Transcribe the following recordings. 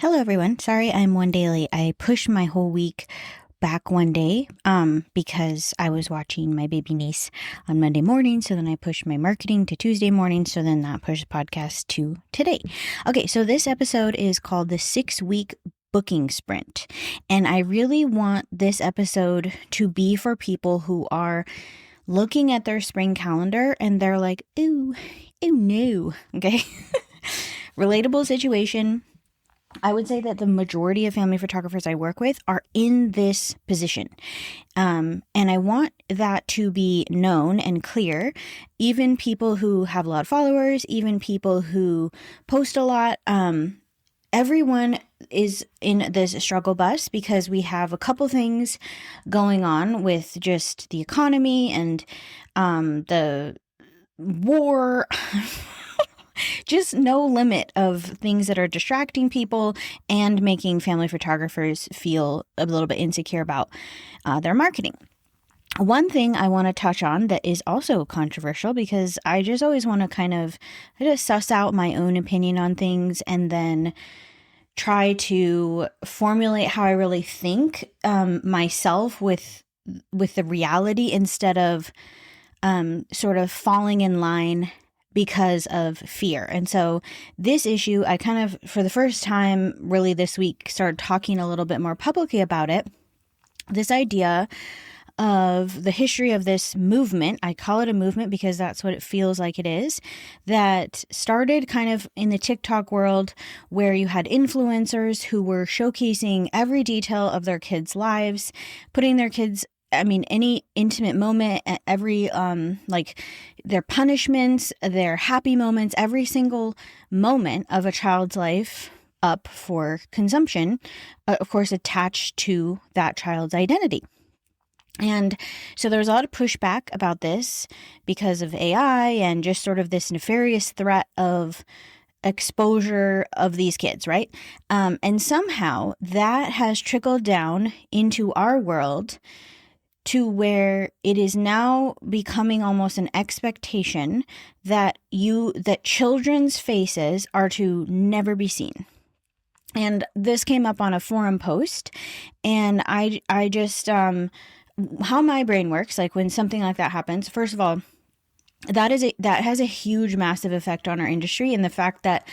Hello, everyone. Sorry I'm one day late. I pushed my whole week back one day because I was watching my baby niece on Monday morning. So then I pushed my marketing to Tuesday morning. So then that pushed podcast to today. Okay, so this episode is called the 6-week booking sprint. And I really want this episode to be for people who are looking at their spring calendar and they're like, ooh no. Okay. Relatable situation. I would say that the majority of family photographers I work with are in this position. And I want that to be known and clear. Even people who have a lot of followers, even people who post a lot, everyone is in this struggle bus because we have a couple things going on with just the economy and the war. Just no limit of things that are distracting people and making family photographers feel a little bit insecure about their marketing. One thing I want to touch on that is also controversial because I just always want to I just suss out my own opinion on things and then try to formulate how I really think myself with the reality instead of sort of falling in line because of fear. And so this issue, I kind of, for the first time really this week, started talking a little bit more publicly about it. This idea of the history of this movement, I call it a movement because that's what it feels like it is, that started kind of in the TikTok world where you had influencers who were showcasing every detail of their kids' lives, putting their kids, any intimate moment, every, like their punishments, their happy moments, every single moment of a child's life up for consumption, of course, attached to that child's identity. And so there was a lot of pushback about this because of AI and just sort of this nefarious threat of exposure of these kids, right? And somehow that has trickled down into our world to where it is now becoming almost an expectation that children's faces are to never be seen. And this came up on a forum post, and I just how my brain works, like when something like that happens, first of all, that has a huge, massive effect on our industry, and the fact that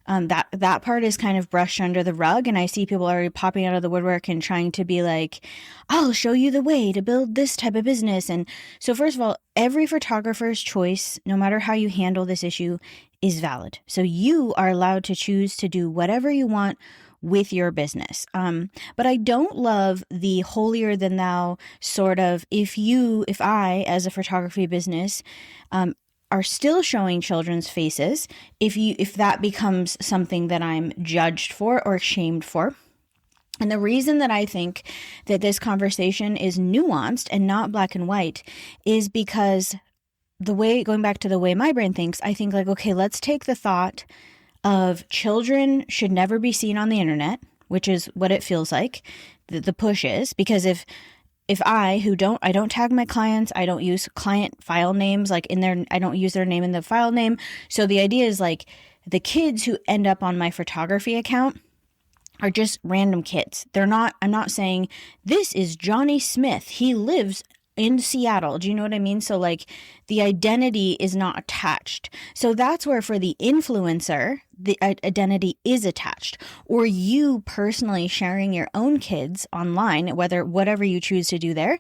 that part is kind of brushed under the rug, and I see people already popping out of the woodwork and trying to be like, I'll show you the way to build this type of business. And so first of all, every photographer's choice, no matter how you handle this issue, is valid. So you are allowed to choose to do whatever you want with your business. But I don't love the holier than thou sort of, if I, as a photography business, are still showing children's faces, if that becomes something that I'm judged for or shamed for. And the reason that I think that this conversation is nuanced and not black and white is because going back to the way my brain thinks, I think like, okay, let's take the thought of children should never be seen on the internet, which is what it feels like, the push is, because if I don't tag my clients, I don't use client file names like I don't use their name in the file name. So the idea is like the kids who end up on my photography account are just random kids. I'm not saying this is Johnny Smith. He lives in Seattle. Do you know what I mean? So like the identity is not attached. So that's where for the influencer, the identity is attached, or you personally sharing your own kids online, whatever you choose to do there,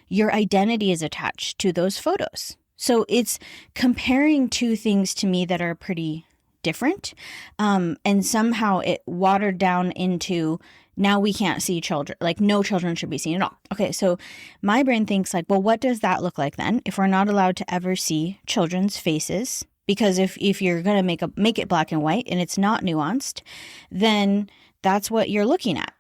your identity is attached to those photos. So it's comparing two things to me that are pretty different. And somehow it watered down into now we can't see children, like no children should be seen at all. Okay, so my brain thinks like, well, what does that look like then if we're not allowed to ever see children's faces? Because if you're going to make it black and white and it's not nuanced, then that's what you're looking at.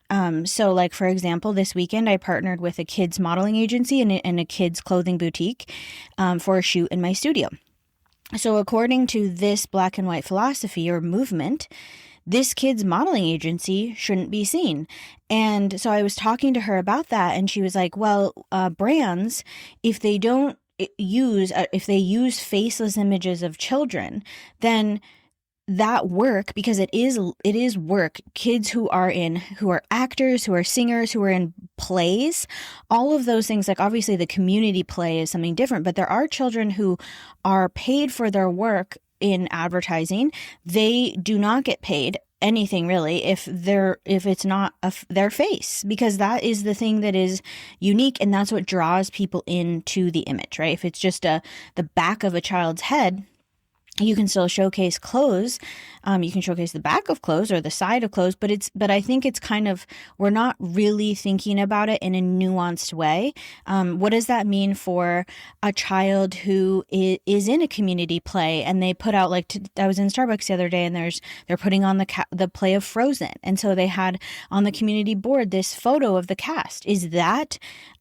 So like, for example, this weekend I partnered with a kids modeling agency and a kids clothing boutique for a shoot in my studio. So according to this black and white philosophy or movement, this kid's modeling agency shouldn't be seen. And so I was talking to her about that, and she was like, well, brands, if they use faceless images of children, then that work, because it is work, kids who are actors, who are singers, who are in plays, all of those things, like obviously the community play is something different, but there are children who are paid for their work in advertising. They do not get paid anything really if it's not their face, because that is the thing that is unique, and that's what draws people into the image, right? If it's just the back of a child's head, you can still showcase clothes. You can showcase the back of clothes or the side of clothes, but I think it's kind of, we're not really thinking about it in a nuanced way. What does that mean for a child who is in a community play and they put out, like, I was in Starbucks the other day and they're putting on the play of Frozen. And so they had on the community board this photo of the cast.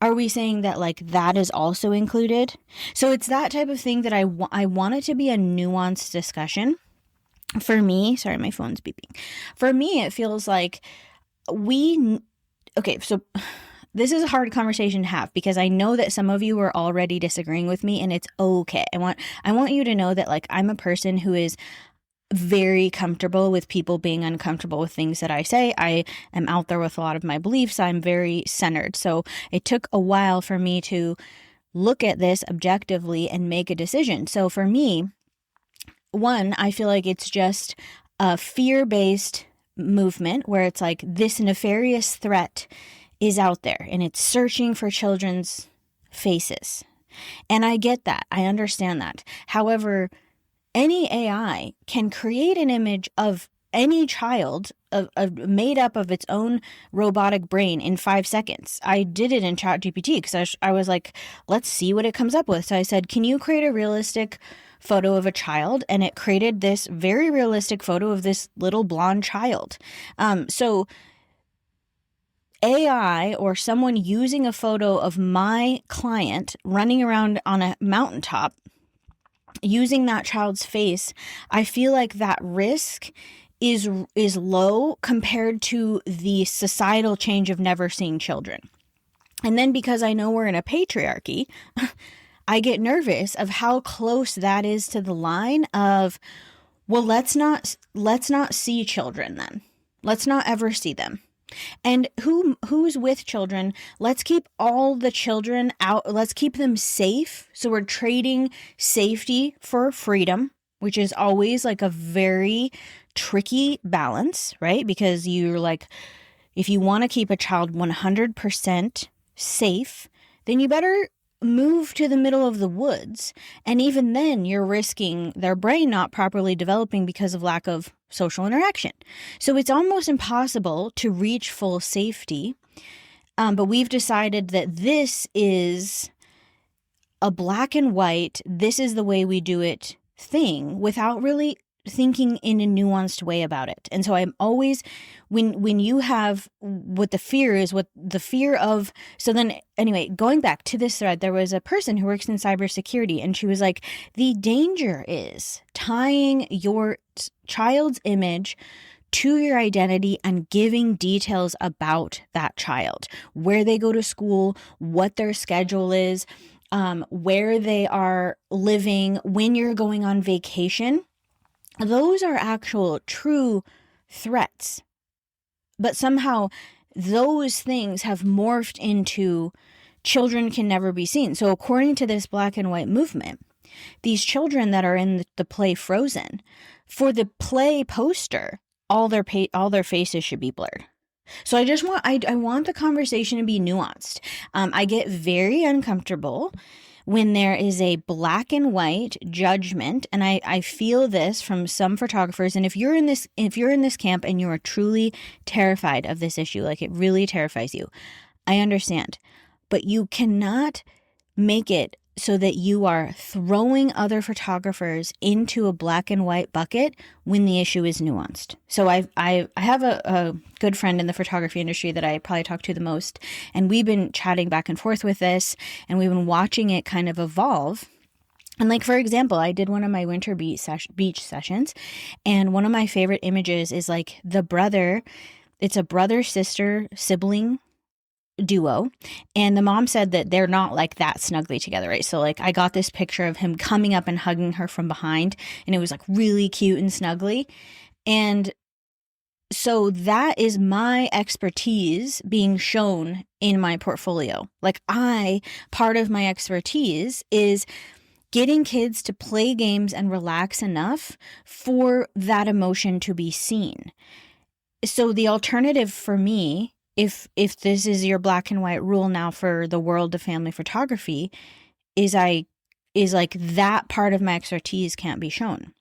Are we saying that like that is also included? So it's that type of thing that I want it to be a nuanced discussion. For me, sorry, my phone's beeping. For me, it feels like okay, so this is a hard conversation to have because I know that some of you are already disagreeing with me, and it's okay. I want you to know that like I'm a person who is very comfortable with people being uncomfortable with things that I say. I am out there with a lot of my beliefs. I'm very centered. So it took a while for me to look at this objectively and make a decision. So for me, one, I feel like it's just a fear-based movement where it's like this nefarious threat is out there and it's searching for children's faces. And I get that. I understand that. However, any AI can create an image of any child made up of its own robotic brain in 5 seconds. I did it in ChatGPT because I was like, let's see what it comes up with. So I said, can you create a realistic photo of a child? And it created this very realistic photo of this little blonde child. So AI or someone using a photo of my client running around on a mountaintop using that child's face, I feel like that risk is low compared to the societal change of never seeing children. And then because I know we're in a patriarchy, I get nervous of how close that is to the line of, well, let's not see children then. Let's not ever see them. And who's with children? Let's keep all the children out. Let's keep them safe. So we're trading safety for freedom, which is always like a very tricky balance, right? Because you're like, if you want to keep a child 100% safe, then you better move to the middle of the woods. And even then you're risking their brain not properly developing because of lack of social interaction. So it's almost impossible to reach full safety. But we've decided that this is a black and white, this is the way we do it thing without really thinking in a nuanced way about it. And so I'm always, when you have what the fear of, so then anyway, going back to this thread, there was a person who works in cybersecurity and she was like, the danger is tying your child's image to your identity and giving details about that child, where they go to school, what their schedule is, where they are living, when you're going on vacation. Those are actual true threats. But somehow those things have morphed into children can never be seen. So according to this black and white movement, these children that are in the play Frozen, for the play poster, all their faces should be blurred. So I want the conversation to be nuanced. I get very uncomfortable when there is a black and white judgment, and I feel this from some photographers. And if you're in this camp and you are truly terrified of this issue, like it really terrifies you, I understand. But you cannot make it so that you are throwing other photographers into a black and white bucket when the issue is nuanced. So I have a good friend in the photography industry that I probably talk to the most, and we've been chatting back and forth with this, and we've been watching it kind of evolve. And like, for example, I did one of my winter beach sessions, and one of my favorite images is like it's a brother, sister, sibling duo, and the mom said that they're not like that snugly together, right? So like I got this picture of him coming up and hugging her from behind, and it was like really cute and snuggly. And so that is my expertise being shown in my portfolio. Like part of my expertise is getting kids to play games and relax enough for that emotion to be seen. So the alternative for me, if this is your black and white rule now for the world of family photography, is like that part of my expertise can't be shown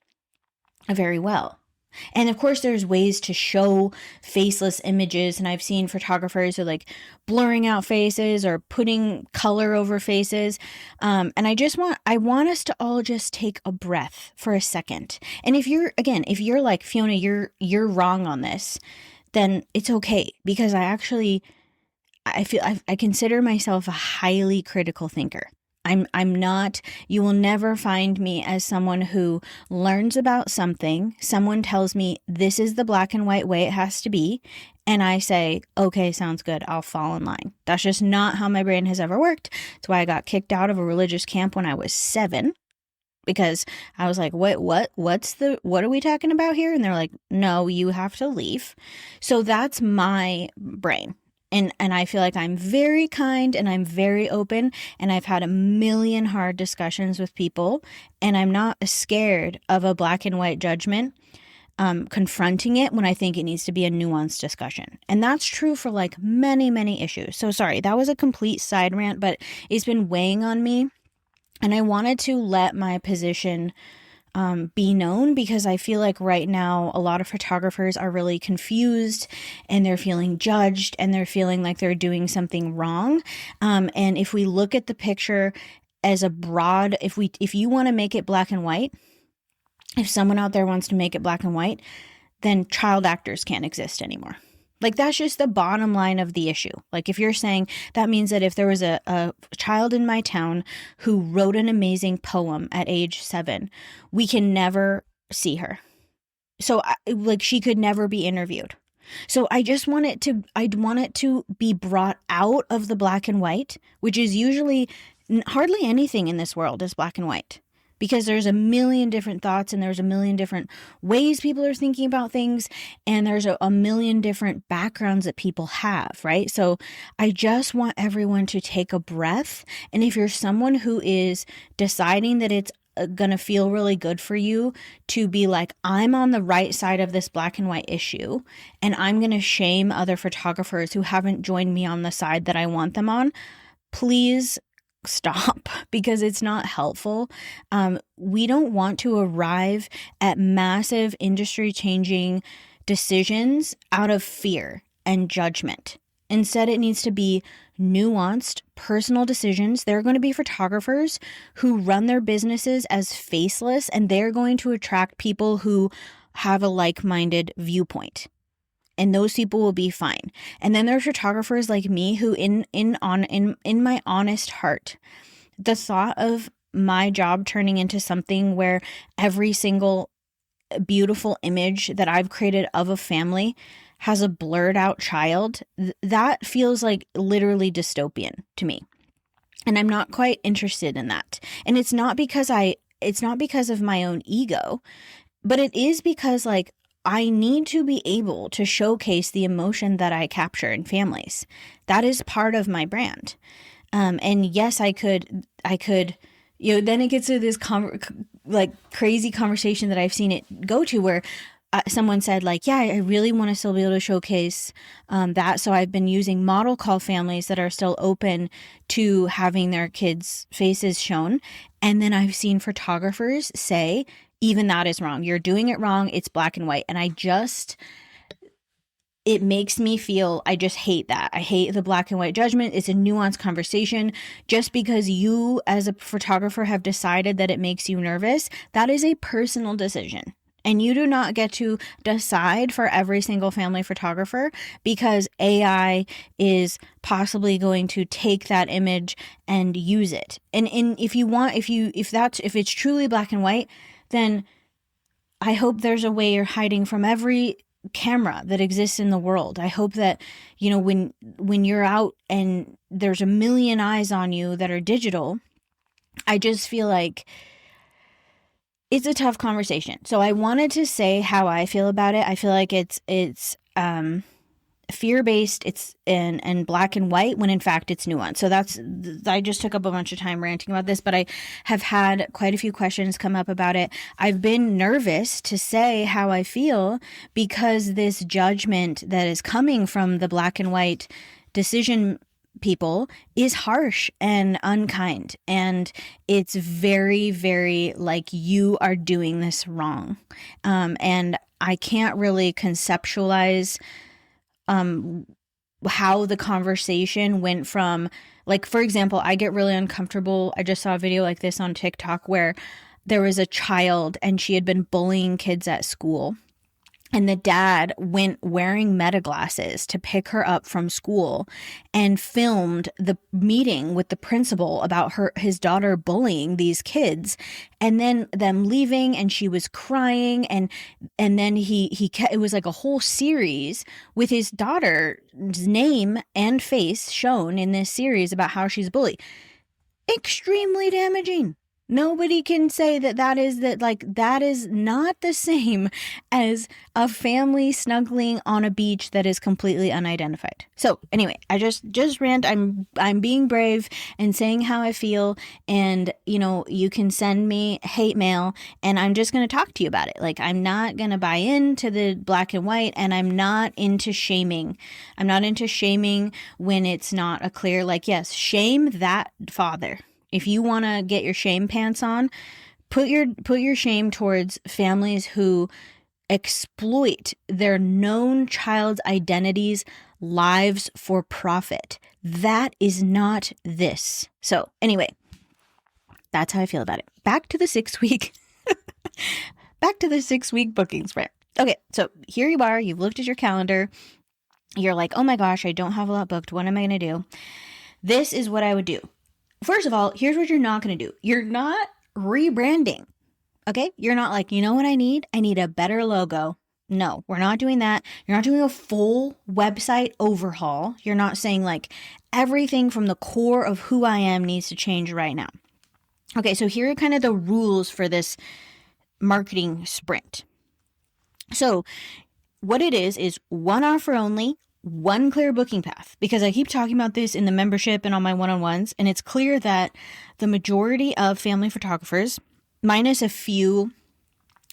very well. And of course, there's ways to show faceless images. And I've seen photographers who are like blurring out faces or putting color over faces. And I want us to all just take a breath for a second. And if you're like, Fiona, you're wrong on this, then it's okay. Because I consider myself a highly critical thinker. I'm not, you will never find me as someone who learns about something. Someone tells me this is the black and white way it has to be. And I say, okay, sounds good. I'll fall in line. That's just not how my brain has ever worked. That's why I got kicked out of a religious camp when I was 7, because I was like, what are we talking about here? And they're like, no, you have to leave. So that's my brain. And I feel like I'm very kind and I'm very open, and I've had a million hard discussions with people, and I'm not scared of a black and white judgment, confronting it when I think it needs to be a nuanced discussion. And that's true for like many, many issues. So sorry, that was a complete side rant, but it's been weighing on me, and I wanted to let my position be known, because I feel like right now a lot of photographers are really confused, and they're feeling judged, and they're feeling like they're doing something wrong. And if we look at the picture as a broad, if you want to make it black and white, if someone out there wants to make it black and white, then child actors can't exist anymore. Like, that's just the bottom line of the issue. Like, if you're saying that means that if there was a child in my town who wrote an amazing poem at age 7, we can never see her. So like, she could never be interviewed. So I want it to be brought out of the black and white, which is usually hardly anything in this world is black and white. Because there's a million different thoughts, and there's a million different ways people are thinking about things, and there's a million different backgrounds that people have, right? So I just want everyone to take a breath. And if you're someone who is deciding that it's going to feel really good for you to be like, I'm on the right side of this black and white issue, and I'm going to shame other photographers who haven't joined me on the side that I want them on, please stop, because it's not helpful. We don't want to arrive at massive industry changing decisions out of fear and judgment. Instead, it needs to be nuanced, personal decisions. There are going to be photographers who run their businesses as faceless, and they're going to attract people who have a like-minded viewpoint. And those people will be fine. And then there's photographers like me who in my honest heart, the thought of my job turning into something where every single beautiful image that I've created of a family has a blurred out child, that feels like literally dystopian to me. And I'm not quite interested in that. And it's not because of my own ego, but it is because like, I need to be able to showcase the emotion that I capture in families. That is part of my brand. And yes, I could, then it gets to this crazy conversation that I've seen it go to where someone said like, yeah, I really want to still be able to showcase that. So I've been using model call families that are still open to having their kids' faces shown. And then I've seen photographers say, even that is wrong. You're doing it wrong. It's black and white. And it makes me feel, I just hate that. I hate the black and white judgment. It's a nuanced conversation. Just because you as a photographer have decided that it makes you nervous, that is a personal decision. And you do not get to decide for every single family photographer, because AI is possibly going to take that image and use it. And if it's truly black and white, then I hope there's a way you're hiding from every camera that exists in the world. I hope that, you know, when you're out and there's a million eyes on you that are digital, I just feel like it's a tough conversation. So I wanted to say how I feel about it. I feel like it's fear-based, it's and black and white, when in fact it's nuanced. So I just took up a bunch of time ranting about this, but I have had quite a few questions come up about it. I've been nervous to say how I feel because this judgment that is coming from the black and white decision people is harsh and unkind, and it's very, very like, you are doing this wrong. And I can't really conceptualize how the conversation went from, like, for example, I get really uncomfortable. I just saw a video like this on TikTok where there was a child and she had been bullying kids at school. And the dad went wearing Meta glasses to pick her up from school and filmed the meeting with the principal about his daughter bullying these kids, and then them leaving, and she was crying, and then it was like a whole series with his daughter's name and face shown in this series about how she's bullied. Extremely damaging. Nobody can say that is not the same as a family snuggling on a beach that is completely unidentified. So anyway, I just rant. I'm being brave and saying how I feel, and you know, you can send me hate mail and I'm just going to talk to you about it. Like, I'm not going to buy into the black and white, and I'm not into shaming. I'm not into shaming when it's not a clear, like, yes, shame that father. If you want to get your shame pants on, put your shame towards families who exploit their known child's identities, lives for profit. That is not this. So anyway, that's how I feel about it. Back to the 6-week booking sprint. Okay, so here you are. You've looked at your calendar. You're like, oh my gosh, I don't have a lot booked. What am I going to do? This is what I would do. First of all, here's what you're not going to do. You're not rebranding, okay? You're not like, you know what I need? I need a better logo. No, we're not doing that. You're not doing a full website overhaul. You're not saying like everything from the core of who I am needs to change right now. Okay, so here are kind of the rules for this marketing sprint. So what it is one offer only, one clear booking path, because I keep talking about this in the membership and on my one-on-ones, and it's clear that the majority of family photographers, minus a few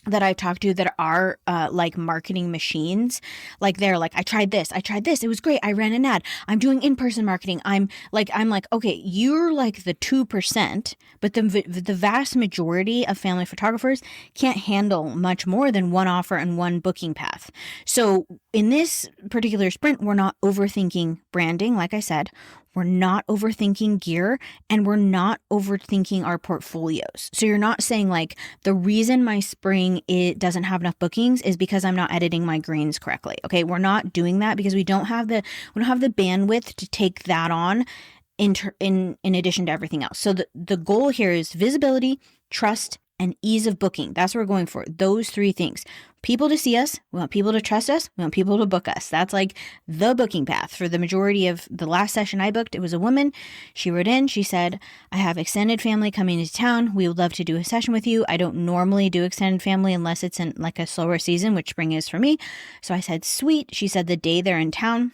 that I've talked to that are like marketing machines, like they're like, I tried this, it was great, I ran an ad, I'm doing in-person marketing, I'm like, okay, you're like the 2%, but the vast majority of family photographers can't handle much more than one offer and one booking path. So in this particular sprint, we're not overthinking branding, like I said. We're not overthinking gear, and we're not overthinking our portfolios. So you're not saying like, the reason my spring it doesn't have enough bookings is because I'm not editing my greens correctly. Okay, we're not doing that because we don't have the bandwidth to take that on in addition to everything else. So the goal here is visibility, trust, and ease of booking. That's what we're going for. Those three things. People to see us. We want people to trust us. We want people to book us. That's like the booking path. For the majority of the last session I booked, it was a woman. She wrote in. She said, I have extended family coming into town. We would love to do a session with you. I don't normally do extended family unless it's in like a slower season, which spring is for me. So I said, sweet. She said the day they're in town.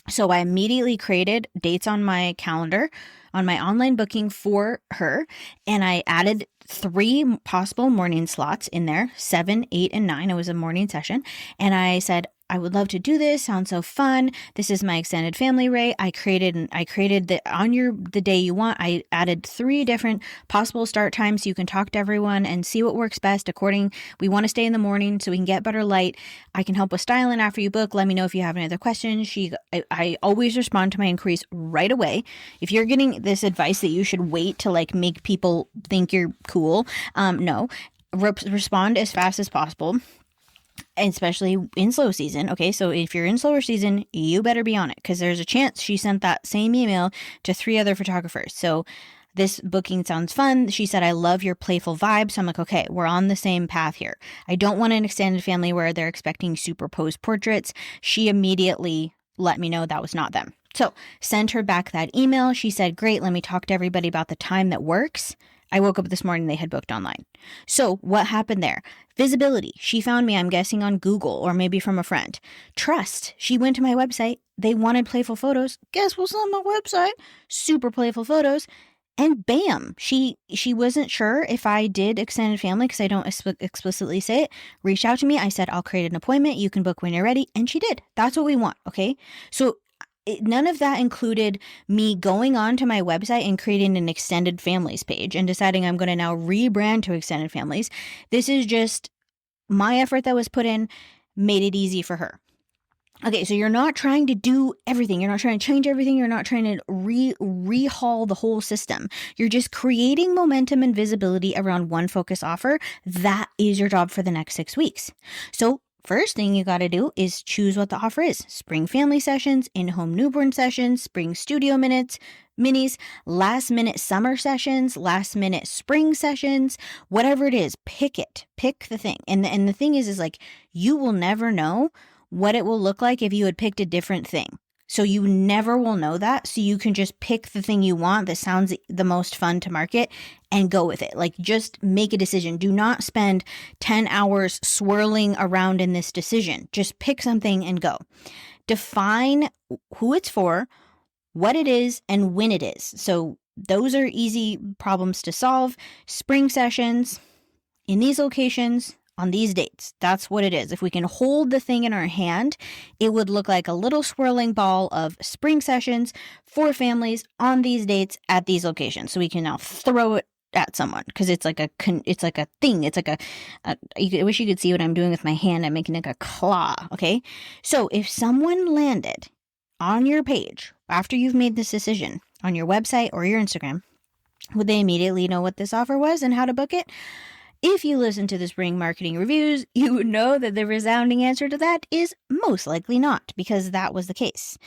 So I immediately created dates on my calendar, on my online booking for her, and I added 3 possible morning slots in there, 7, 8, and 9. It was a morning session. And I said, I would love to do this. Sounds so fun. This is my extended family rate. I created the day you want. I added 3 different possible start times so you can talk to everyone and see what works best according. We want to stay in the morning so we can get better light. I can help with styling after you book. Let me know if you have any other questions. I always respond to my inquiries right away. If you're getting this advice that you should wait to like make people think you're cool, no. Respond as fast as possible. Especially in slow season. Okay, so if you're in slower season, you better be on it because there's a chance she sent that same email to 3 other photographers. So this booking sounds fun. She said, I love your playful vibe. So I'm like, okay, we're on the same path here. I don't want an extended family where they're expecting superposed portraits. She immediately let me know that was not them. So sent her back that email. She said, great, let me talk to everybody about the time that works. I woke up this morning, they had booked online. So what happened there? Visibility. She found me, I'm guessing, on Google or maybe from a friend. Trust. She went to my website. They wanted playful photos. Guess what's on my website? Super playful photos. And bam, she wasn't sure if I did extended family because I don't explicitly say it. Reached out to me. I said, I'll create an appointment. You can book when you're ready. And she did. That's what we want. Okay. So none of that included me going on to my website and creating an extended families page and deciding I'm going to now rebrand to extended families. This is just my effort that was put in, made it easy for her. Okay, so you're not trying to do everything. You're not trying to change everything. You're not trying to rehaul the whole system. You're just creating momentum and visibility around one focus offer. That is your job for the next 6 weeks. So first thing you got to do is choose what the offer is. Spring family sessions, in-home newborn sessions, spring studio minis, last minute summer sessions, last minute spring sessions, whatever it is, pick it. Pick the thing. And the thing is like, you will never know what it will look like if you had picked a different thing. So you never will know that. So you can just pick the thing you want that sounds the most fun to market and go with it. Like, just make a decision. Do not spend 10 hours swirling around in this decision. Just pick something and go. Define who it's for, what it is, and when it is. So those are easy problems to solve. Spring sessions in these locations, on these dates. That's what it is. If we can hold the thing in our hand, it would look like a little swirling ball of spring sessions for families on these dates at these locations. So we can now throw it at someone because it's like a thing. It's like I wish you could see what I'm doing with my hand. I'm making like a claw. Okay. So if someone landed on your page after you've made this decision on your website or your Instagram, would they immediately know what this offer was and how to book it? If you listen to the spring marketing reviews, you would know that the resounding answer to that is most likely not, because that was the case.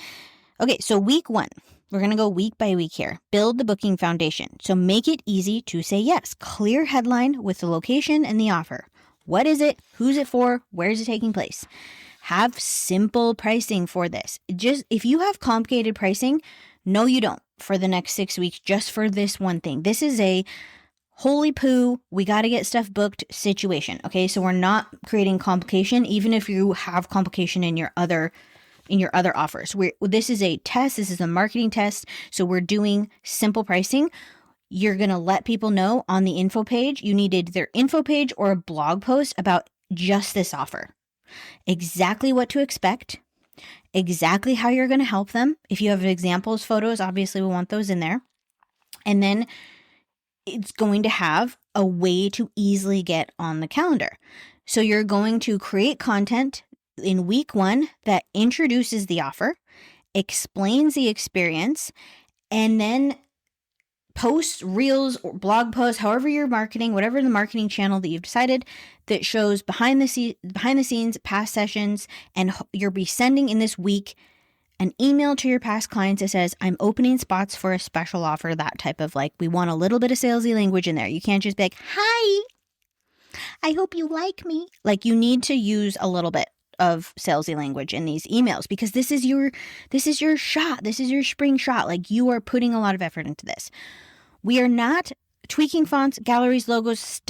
Okay, so week 1, we're going to go week by week here. Build the booking foundation. So make it easy to say yes. Clear headline with the location and the offer. What is it? Who's it for? Where is it taking place? Have simple pricing for this. Just if you have complicated pricing, no, you don't for the next 6 weeks, just for this one thing. This is a holy poo, we got to get stuff booked situation. Okay, so we're not creating complication, even if you have complication in your other offers. This is a test. This is a marketing test. So we're doing simple pricing. You're going to let people know on the info page. You need either info page or a blog post about just this offer. Exactly what to expect. Exactly how you're going to help them. If you have examples, photos, obviously we want those in there. And then it's going to have a way to easily get on the calendar. So you're going to create content in week 1 that introduces the offer, explains the experience, and then post reels or blog posts, however you're marketing, whatever the marketing channel that you've decided, that shows behind the scenes, past sessions, and you'll be sending in this week an email to your past clients that says, I'm opening spots for a special offer, that type of like, we want a little bit of salesy language in there. You can't just be like, hi, I hope you like me. Like, you need to use a little bit of salesy language in these emails because this is your shot. This is your spring shot. Like, you are putting a lot of effort into this. We are not tweaking fonts, galleries, logos,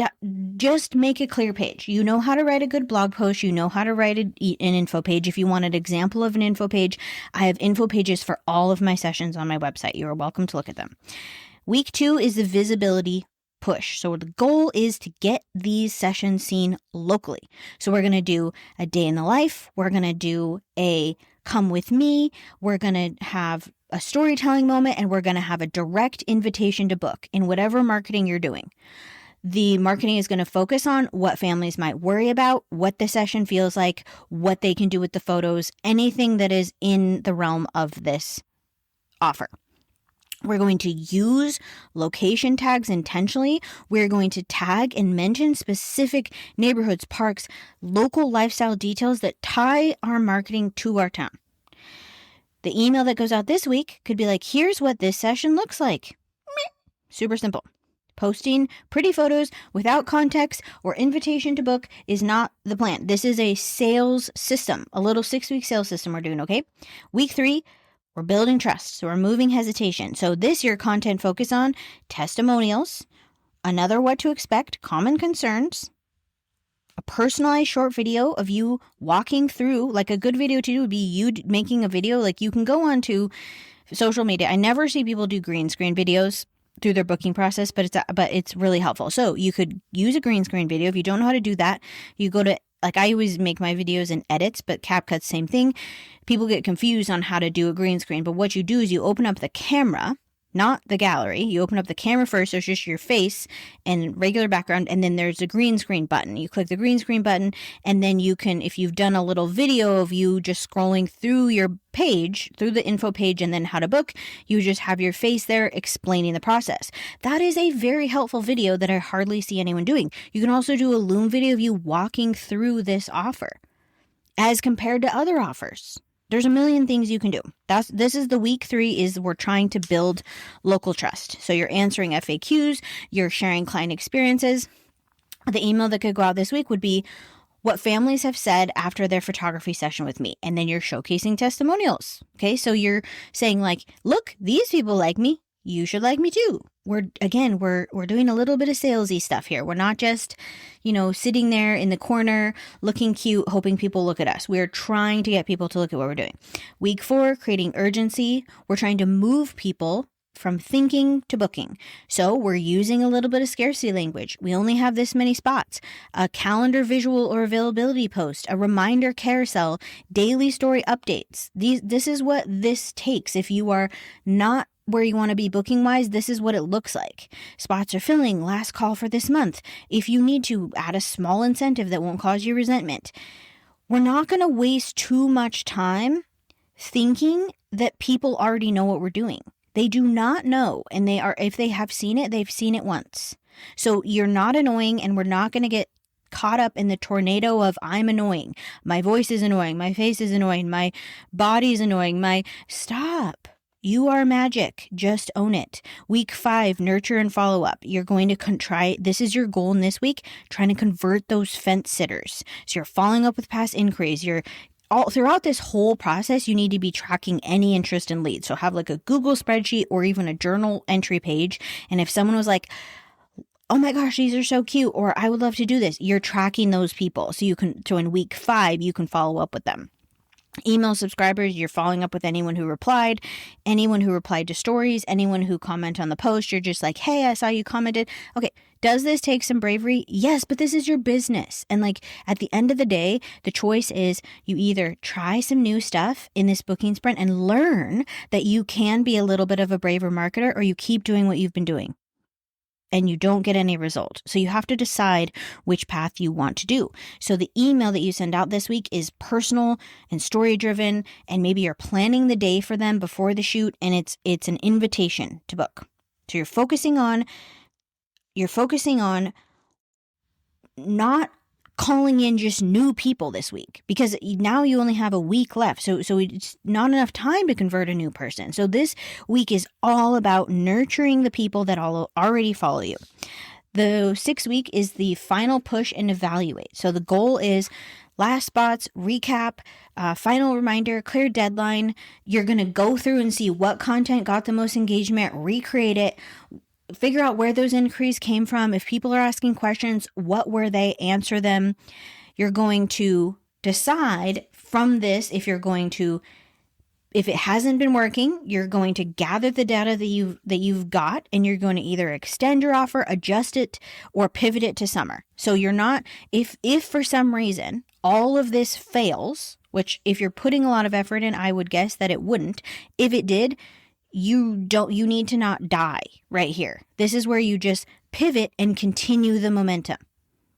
just make a clear page. You know how to write a good blog post. You know how to write an info page. If you want an example of an info page, I have info pages for all of my sessions on my website. You are welcome to look at them. Week 2 is the visibility push. So the goal is to get these sessions seen locally. So we're going to do a day in the life. We're going to do a come with me. We're going to have a storytelling moment, and we're going to have a direct invitation to book in whatever marketing you're doing. The marketing is going to focus on what families might worry about, what the session feels like, what they can do with the photos, anything that is in the realm of this offer. We're going to use location tags intentionally. We're going to tag and mention specific neighborhoods, parks, local lifestyle details that tie our marketing to our town. The email that goes out this week could be like, here's what this session looks like. Super simple. Posting pretty photos without context or invitation to book is not the plan. This is a sales system, a little 6-week sales system we're doing, okay? Week 3, we're building trust, so we're removing hesitation. So this year, content focus on testimonials, another what to expect, common concerns, a personalized short video of you walking through, like a good video to do would be you making a video. Like you can go on to social media. I never see people do green screen videos through their booking process, but it's really helpful. So you could use a green screen video. If you don't know how to do that, you go to, like I always make my videos in edits, but CapCut's same thing. People get confused on how to do a green screen, but what you do is you open up the camera, not the gallery. You open up the camera first. There's just your face and regular background. And then there's a green screen button. You click the green screen button. And then you can, if you've done a little video of you just scrolling through your page, through the info page and then how to book, you just have your face there explaining the process. That is a very helpful video that I hardly see anyone doing. You can also do a Loom video of you walking through this offer as compared to other offers. There's a million things you can do. This is the week 3 is we're trying to build local trust. So you're answering FAQs, you're sharing client experiences. The email that could go out this week would be what families have said after their photography session with me. And then you're showcasing testimonials. Okay. So you're saying like, look, these people like me. You should like me too. We're doing a little bit of salesy stuff here. We're not just, sitting there in the corner looking cute, hoping people look at us. We're trying to get people to look at what we're doing. Week 4, creating urgency. We're trying to move people from thinking to booking. So we're using a little bit of scarcity language. We only have this many spots. A calendar visual or availability post, a reminder carousel, daily story updates. This is what this takes. If you are not where you want to be booking wise, this is what it looks like. Spots are filling, last call for this month. If you need to, add a small incentive that won't cause you resentment. We're not going to waste too much time thinking that people already know what we're doing. They do not know, and if they have seen it, they've seen it once. So you're not annoying, and we're not going to get caught up in the tornado of I'm annoying. My voice is annoying. My face is annoying. My body is annoying. Stop. You are magic. Just own it. Week 5, nurture and follow up. You're going to this is your goal in this week, trying to convert those fence sitters. So you're following up with past inquiries. Throughout this whole process, you need to be tracking any interest in leads. So have like a Google spreadsheet or even a journal entry page. And if someone was like, oh my gosh, these are so cute, or I would love to do this, you're tracking those people. So in week 5, you can follow up with them. Email subscribers, you're following up with anyone who replied to stories, anyone who commented on the post. You're just like, hey, I saw you commented. Okay, does this take some bravery? Yes, but this is your business. And like at the end of the day, the choice is you either try some new stuff in this booking sprint and learn that you can be a little bit of a braver marketer, or you keep doing what you've been doing and you don't get any result. So you have to decide which path you want to do. So the email that you send out this week is personal and story driven, and maybe you're planning the day for them before the shoot, and it's an invitation to book. So you're focusing on not calling in just new people this week, because now you only have a week left. So it's not enough time to convert a new person. So this week is all about nurturing the people that already follow you. The 6th week is the final push and evaluate. So the goal is last spots, recap, final reminder, clear deadline. You're going to go through and see what content got the most engagement, recreate it, figure out where those inquiries came from. If people are asking questions, what were they? Answer them. You're going to decide from this if it hasn't been working, you're going to gather the data that you've got, and you're going to either extend your offer, adjust it, or pivot it to summer. So you're not, if for some reason all of this fails, which if you're putting a lot of effort in, I would guess that it wouldn't. If it did, you need to not die right here. This is where you just pivot and continue the momentum,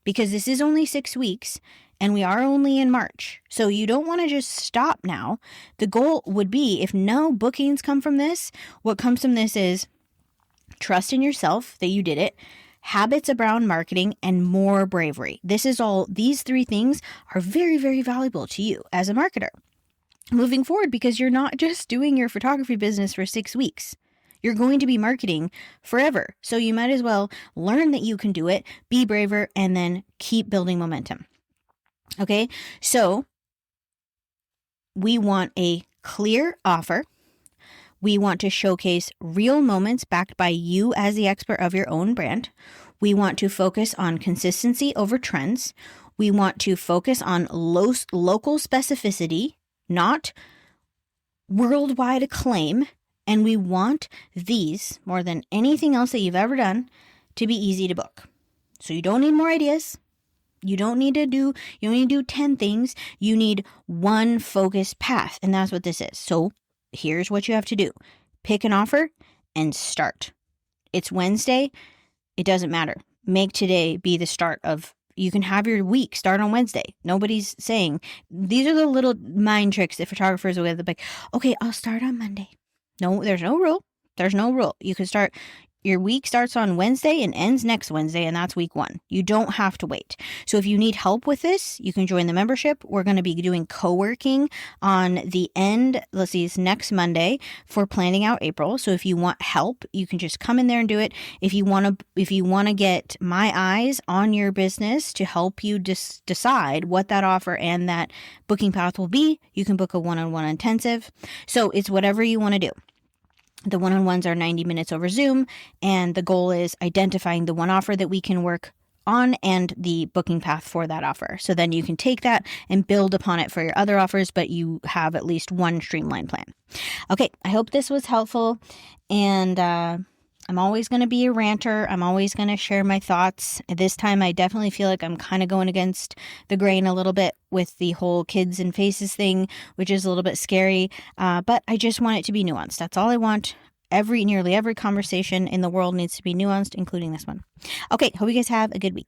because this is only 6 weeks and we are only in March. So you don't want to just stop now. The goal would be, if no bookings come from this, what comes from this is trust in yourself that you did it, habits around marketing, and more bravery. These 3 things are very, very valuable to you as a marketer moving forward, because you're not just doing your photography business for 6 weeks. You're going to be marketing forever. So you might as well learn that you can do it, be braver, and then keep building momentum. Okay, so we want a clear offer. We want to showcase real moments backed by you as the expert of your own brand. We want to focus on consistency over trends. We want to focus on local specificity, not worldwide acclaim. And we want these, more than anything else that you've ever done, to be easy to book. So you don't need more ideas. You don't need to do 10 things. You need one focused path. And that's what this is. So here's what you have to do. Pick an offer and start. It's Wednesday. It doesn't matter. Make today be the start of, you can have your week start on Wednesday. Nobody's saying, these are the little mind tricks that photographers will have, like, okay, I'll start on Monday. No, there's no rule. There's no rule. You can start, your week starts on Wednesday and ends next Wednesday, and that's week 1. You don't have to wait. So if you need help with this, you can join the membership. We're going to be doing co-working on the end, let's see, it's next Monday for planning out April. So if you want help, you can just come in there and do it. If you want to get my eyes on your business to help you decide what that offer and that booking path will be, you can book a one-on-one intensive. So it's whatever you want to do. The one-on-ones are 90 minutes over Zoom, and the goal is identifying the one offer that we can work on and the booking path for that offer. So then you can take that and build upon it for your other offers, but you have at least one streamlined plan. Okay, I hope this was helpful, and I'm always going to be a ranter. I'm always going to share my thoughts. This time, I definitely feel like I'm kind of going against the grain a little bit with the whole kids and faces thing, which is a little bit scary. But I just want it to be nuanced. That's all I want. Nearly every conversation in the world needs to be nuanced, including this one. Okay, hope you guys have a good week.